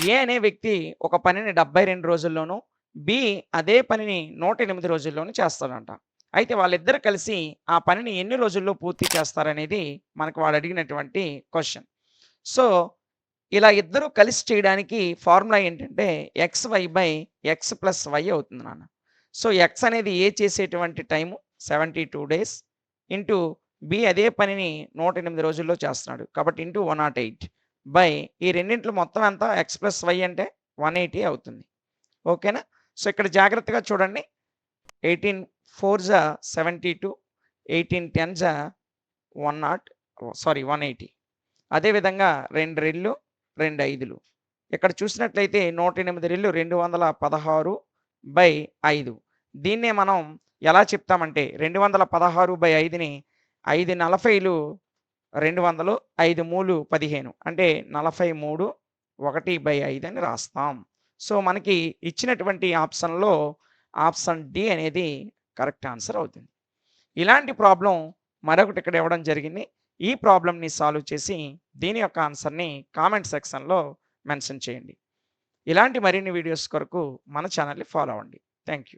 ఏ అనే వ్యక్తి ఒక పనిని 72 రోజుల్లోనూ, బి అదే పనిని 108 రోజుల్లోనూ చేస్తాడంట. అయితే వాళ్ళిద్దరూ కలిసి ఆ పనిని ఎన్ని రోజుల్లో పూర్తి చేస్తారనేది మనకు వాడు అడిగినటువంటి క్వెషన్. సో, ఇలా ఇద్దరూ కలిసి చేయడానికి ఫార్ములా ఏంటంటే ఎక్స్ ప్లస్ వై అవుతుంది నాన్న. సో, ఎక్స్ అనేది ఏ చేసేటువంటి టైము 72 డేస్ ఇంటూ బి అదే పనిని 108 రోజుల్లో చేస్తున్నాడు. కాబట్టి ఇంటూ 108 బై ఈ రెండిట్లో మొత్తం ఎంత ఎక్స్ ప్లస్ వై అంటే 180 అవుతుంది. ఓకేనా? సో, ఇక్కడ జాగ్రత్తగా చూడండి. 18 4 జా 72, 18 10 జా 180. అదేవిధంగా 2 రెళ్ళు, 2 ఐదులు. ఇక్కడ చూసినట్లయితే 108 రెళ్ళు 216/5. దీన్నే మనం ఎలా చెప్తామంటే 216/5ని 5 40లు 200, 5 మూలు 15 అంటే 43 1/5 అని రాస్తాం. సో, మనకి ఇచ్చినటువంటి ఆప్షన్‌లో ఆప్షన్ డి అనేది కరెక్ట్ ఆన్సర్ అవుతుంది. ఇలాంటి ప్రాబ్లమ్ మరొకటి ఇక్కడ ఇవ్వడం జరిగింది. ఈ ప్రాబ్లమ్‌ని సాల్వ్ చేసి దీని యొక్క ఆన్సర్‌ని కామెంట్ సెక్షన్‌లో మెన్షన్ చేయండి. ఇలాంటి మరిన్ని వీడియోస్ కొరకు మన ఛానెల్‌ని ఫాలో అవ్వండి. Thank you.